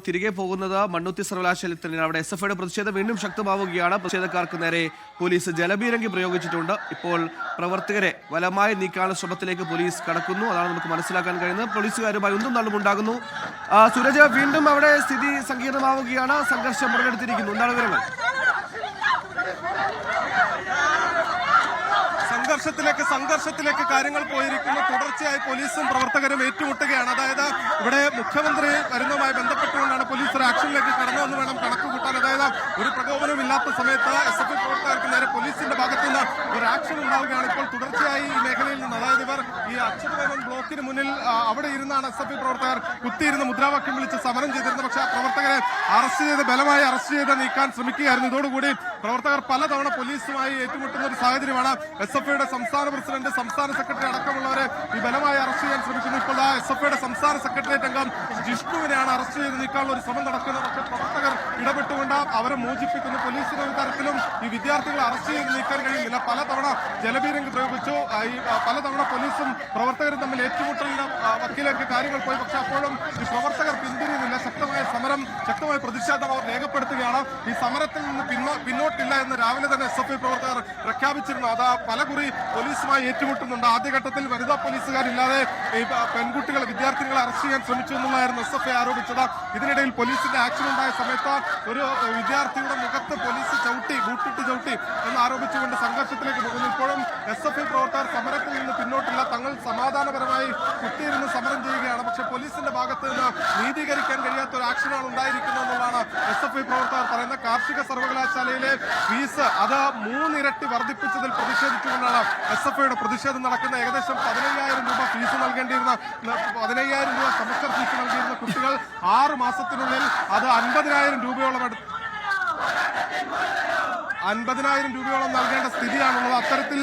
തിരികെ പോകുന്നത് മണ്ണുത്തി സർവകലാശാലയിൽ തന്നെയാണ്. അവിടെ SFIയുടെ പ്രതിഷേധം വീണ്ടും ശക്തമാവുകയാണ്. പ്രതിഷേധക്കാർക്ക് നേരെ പോലീസ് ജലപീരങ്കി പ്രയോഗിച്ചിട്ടുണ്ട്. ഇപ്പോൾ പ്രവർത്തകരെ ബലമായി നീക്കാനുള്ള ശ്രമത്തിലേക്ക് പോലീസ് കടക്കുന്നു. അതാണ് നമുക്ക് മനസ്സിലാക്കാൻ കഴിയുന്നത്. പോലീസുകാരുമായി ഒന്നും തള്ളുമുണ്ടാകുന്നു. സൂരജ്, വീണ്ടും അവിടെ സ്ഥിതി സങ്കീർണമാവുകയാണ്. സംഘർഷം മുതലെടുത്തിരിക്കുന്നു. എന്താണ് വിവരങ്ങൾ? സംഘർഷത്തിലേക്ക് കാര്യങ്ങൾ പോയിരിക്കുന്നു. തുടർച്ചയായി പോലീസും പ്രവർത്തകരും ഏറ്റുമുട്ടുകയാണ്. അതായത് ഇവിടെ മുഖ്യമന്ത്രി വരുന്നതുമായി ബന്ധപ്പെട്ടുകൊണ്ടാണ് പോലീസ് ഒരു ആക്ഷനിലേക്ക് കടന്നതെന്ന് വേണം കണക്ക് കൂട്ടാൻ. അതായത് ഒരു പ്രകോപനവും ഇല്ലാത്ത സമയത്ത് SFI പ്രവർത്തകർക്ക് നേരെ പോലീസിന്റെ ഭാഗത്തുനിന്ന് ഒരു ആക്ഷൻ ഉണ്ടാവുകയാണ്. ഇപ്പോൾ തുടർച്ചയായി ഈ മേഖലയിൽ നിന്ന്, അതായത് ഇവർ ഈ അച്യുതമേനോൻ ബ്ലോക്കിന് മുന്നിൽ അവിടെ ഇരുന്നാണ് SFI പ്രവർത്തകർ കുത്തിയിരുന്ന് മുദ്രാവാക്യം വിളിച്ച് സമരം ചെയ്തിരുന്നത്. പക്ഷേ ആ പ്രവർത്തകരെ ബലമായി അറസ്റ്റ് ചെയ്ത് നീക്കാൻ ശ്രമിക്കുകയായിരുന്നു. ഇതോടുകൂടി പ്രവർത്തകർ പലതവണ പോലീസുമായി ഏറ്റുമുട്ടുന്ന ഒരു സാഹചര്യമാണ്. SFIയുടെ സംസ്ഥാന പ്രസിഡന്റ്, സംസ്ഥാന സെക്രട്ടറി അടക്കമുള്ളവരെ ഈ ബലമായി അറസ്റ്റ് ചെയ്യാൻ ശ്രമിക്കുന്നു. ഇപ്പോൾ SFIയുടെ സംസ്ഥാന സെക്രട്ടേറിയറ്റ് അംഗം ജിഷ്ണുവിനെയാണ് അറസ്റ്റ് ചെയ്ത് നീക്കാനുള്ള ഒരു ശ്രമം നടക്കുന്നത്. പക്ഷേ പ്രവർത്തകർ ഇടപെട്ടുകൊണ്ട് അവരെ മോചിപ്പിക്കുന്നു. പോലീസിന് ഒരു തരത്തിലും ഈ വിദ്യാർത്ഥികളെ അറസ്റ്റ് ചെയ്ത് നീക്കാൻ കഴിയുന്നില്ല. പലതവണ ജലപീരങ്കി പ്രയോഗിച്ചു. പലതവണ പോലീസും പ്രവർത്തകരും തമ്മിൽ ഏറ്റുമുട്ടലിന്റെ വക്കിലേക്ക് കാര്യങ്ങൾ പോയി. പക്ഷെ അപ്പോഴും ഈ പ്രവർത്തകർ പിന്തിരിയുന്നില്ല. ശക്തമായ സമരം, ശക്തമായ പ്രതിഷേധം അവർ രേഖപ്പെടുത്തുകയാണ്. ഈ സമരത്തിൽ നിന്ന് പിന്നോട്ടില്ല എന്ന് രാവിലെ തന്നെ SFI പ്രവർത്തകർ പ്രഖ്യാപിച്ചിരുന്നു. അത് പലകുറി പോലീസുമായി ഏറ്റുമുട്ടുന്നുണ്ട്. ആദ്യഘട്ടത്തിൽ വനിതാ പോലീസുകാരില്ലാതെ ഈ വിദ്യാർത്ഥികളെ അറസ്റ്റ് ചെയ്യാൻ ശ്രമിച്ചു എന്നുള്ളതായിരുന്നു SFI ആരോപിച്ചത്. ഇതിനിടയിൽ പോലീസിന്റെ ആക്ഷൻ ഉണ്ടായ സമയത്ത് ഒരു വിദ്യാർത്ഥിയുടെ മുഖത്ത് പോലീസ് ബൂട്ടിട്ട് ചവിട്ടി എന്ന് ആരോപിച്ചുകൊണ്ട് സംഘർഷത്തിലേക്ക് പോകുന്നു. ഇപ്പോഴും SFI പ്രവർത്തകർ സമരത്തിൽ നിന്ന് പിന്നോട്ടില്ല. തങ്ങൾ സമാധാനപരമായി കുത്തിയിരുന്ന് സമരം ചെയ്യുകയാണ്. പക്ഷെ പോലീസിന്റെ ഭാഗത്ത് നിന്ന് നീതീകരിക്കാൻ കഴിയാത്ത ഒരു ആക്ഷനാണ് ഉണ്ടായിരിക്കുന്നത് എന്നുള്ളതാണ് SFI പ്രവർത്തകർ പറയുന്നത്. കാർഷിക സർവകലാശാലയിലെ ഫീസ് അത് 3 ഇരട്ടി വർദ്ധിപ്പിച്ചതിൽ പ്രതിഷേധിച്ചുകൊണ്ടാണ് SFIയുടെ പ്രതിഷേധം നടക്കുന്നത്. ഏകദേശം 15,000 രൂപ ഫീസ് നൽകേണ്ടിയിരുന്ന 15,000 രൂപ സെമസ്റ്റർ ഫീസ് നൽകിയിരുന്ന കുട്ടികൾ 6 മാസത്തിനുള്ളിൽ അത് 50,000 രൂപയോളം നൽകേണ്ട സ്ഥിതിയാണുള്ളത്. അത്തരത്തിൽ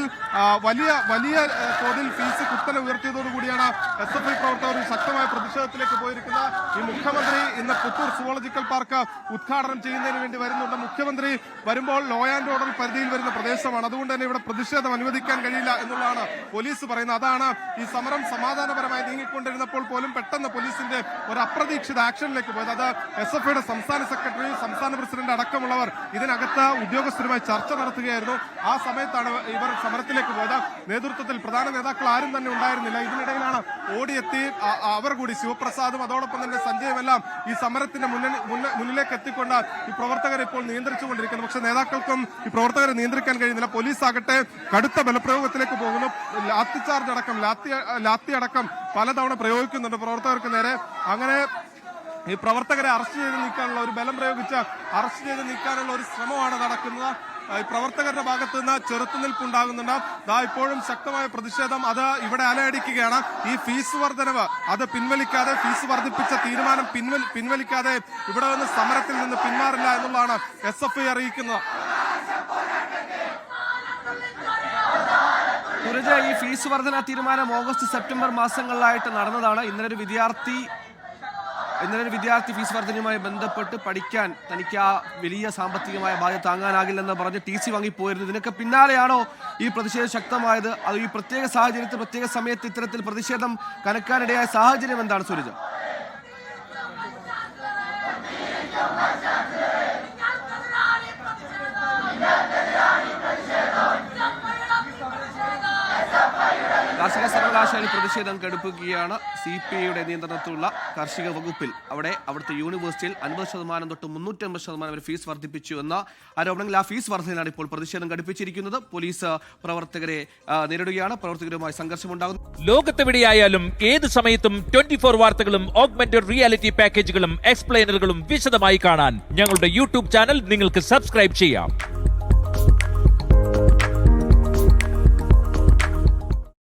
വലിയ തോതിൽ ഫീസ് കുത്തനെ ഉയർത്തിയതോടുകൂടിയാണ് SFI പ്രവർത്തകർ ശക്തമായ പ്രതിഷേധത്തിലേക്ക് പോയിരിക്കുന്നത്. ഈ മുഖ്യമന്ത്രി ഇന്ന് പുത്തൂർ സുവോളജിക്കൽ പാർക്ക് ഉദ്ഘാടനം ചെയ്യുന്നതിന് വേണ്ടി വരുന്നുണ്ട്. മുഖ്യമന്ത്രി വരുമ്പോൾ ലോ ആൻഡ് ഓർഡർ പരിധിയിൽ വരുന്ന പ്രദേശമാണ്. അതുകൊണ്ട് തന്നെ ഇവിടെ പ്രതിഷേധം അനുവദിക്കാൻ കഴിയില്ല എന്നുള്ളതാണ് പോലീസ് പറയുന്നത്. അതാണ് ഈ സമരം സമാധാനപരമായി നീങ്ങിക്കൊണ്ടിരുന്നപ്പോൾ പോലും പെട്ടെന്ന് പോലീസിന്റെ ഒരു അപ്രതീക്ഷിത ആക്ഷനിലേക്ക് പോയത്. അത് SFIയുടെ സംസ്ഥാന സെക്രട്ടറി, സംസ്ഥാന പ്രസിഡന്റ് അടക്കമുള്ളവർ ഇതിനകത്ത് ഉദ്യോഗസ്ഥരുമായി ചർച്ച നടത്തുകയായിരുന്നു. ആ സമയത്താണ് ഇവർ സമരത്തിലേക്ക് പോയത്. നേതൃത്വത്തിൽ പ്രധാന നേതാക്കൾ ആരും തന്നെ ഉണ്ടായിരുന്നില്ല. ഇതിനിടയിലാണ് ഓടിയെത്തി അവർ കൂടി, ശിവപ്രസാദും അതോടൊപ്പം തന്നെ സഞ്ജയും എല്ലാം ഈ സമരത്തിന്റെ മുന്നിലേക്ക് എത്തിക്കൊണ്ട് ഈ പ്രവർത്തകരെ ഇപ്പോൾ നിയന്ത്രിച്ചുകൊണ്ടിരിക്കുന്നു. പക്ഷെ നേതാക്കൾക്കും ഈ പ്രവർത്തകരെ നിയന്ത്രിക്കാൻ കഴിയുന്നില്ല. പോലീസ് ആകട്ടെ കടുത്ത ബലപ്രയോഗത്തിലേക്ക് പോകുന്നു. ലാത്തി അടക്കം പലതവണ പ്രയോഗിക്കുന്നുണ്ട് പ്രവർത്തകർക്ക് നേരെ. അങ്ങനെ ഈ പ്രവർത്തകരെ അറസ്റ്റ് ചെയ്ത് നീക്കാനുള്ള ഒരു ബലം പ്രയോഗിച്ച് അറസ്റ്റ് ചെയ്ത് നീക്കാനുള്ള ഒരു ശ്രമമാണ് നടക്കുന്നത്. ഈ പ്രവർത്തകരുടെ ഭാഗത്ത് നിന്ന് ചെറുത്തുനിൽപ്പുണ്ടാകുന്നുണ്ട്. ഇപ്പോഴും ശക്തമായ പ്രതിഷേധം അത് ഇവിടെ അലയടിക്കുകയാണ്. ഈ ഫീസ് വർധനവ് അത് പിൻവലിക്കാതെ, ഫീസ് വർദ്ധിപ്പിച്ച തീരുമാനം പിൻവലിക്കാതെ ഇവിടെ നിന്ന് സമരത്തിൽ നിന്ന് പിന്മാറില്ല എന്നുള്ളതാണ് SFI അറിയിക്കുന്നത്. ഈ ഫീസ് വർധന തീരുമാനം ഓഗസ്റ്റ്, സെപ്റ്റംബർ മാസങ്ങളിലായിട്ട് നടന്നതാണ്. ഇന്നലെ ഒരു വിദ്യാർത്ഥി ഫീസ് വർധനയുമായി ബന്ധപ്പെട്ട് പഠിക്കാൻ തനിക്ക് ആ വലിയ സാമ്പത്തികമായ ബാധ്യത താങ്ങാനാകില്ലെന്ന് പറഞ്ഞ് TC വാങ്ങിപ്പോയിരുന്നു. ഇതിനൊക്കെ പിന്നാലെയാണോ ഈ പ്രതിഷേധം ശക്തമായത്? അത് ഈ പ്രത്യേക സാഹചര്യത്തിൽ, പ്രത്യേക സമയത്ത് ഇത്തരത്തിൽ പ്രതിഷേധം കനക്കാനിടയായ സാഹചര്യം എന്താണ് സൂരജ്? കാർഷിക സർവകലാശാലയിൽ പ്രതിഷേധം കടുപ്പിക്കുകയാണ്. CPIയുടെ നിയന്ത്രണത്തിലുള്ള കാർഷിക വകുപ്പിൽ അവിടുത്തെ യൂണിവേഴ്സിറ്റിയിൽ 50% തൊട്ട് 350% വരെ ഫീസ് വർദ്ധിപ്പിച്ചു എന്ന ആരോപണങ്ങൾ. ആ ഫീസ് വർധനയാണ് ഇപ്പോൾ പ്രതിഷേധം കടുപ്പിച്ചിരിക്കുന്നത്. പോലീസ് പ്രവർത്തകരെ നേരിടുകയാണ്. പ്രവർത്തകരുമായി സംഘർഷമുണ്ടാകുന്നു. ലോകത്തെവിടെയായാലും ഏത് സമയത്തും 24 വാർത്തകളും ഓഗ്മെന്റഡ് റിയാലിറ്റി പാക്കേജുകളും എക്സ്പ്ലെയിനറുകളും വിശദമായി കാണാൻ ഞങ്ങളുടെ YouTube ചാനൽ നിങ്ങൾക്ക് സബ്സ്ക്രൈബ് ചെയ്യാം.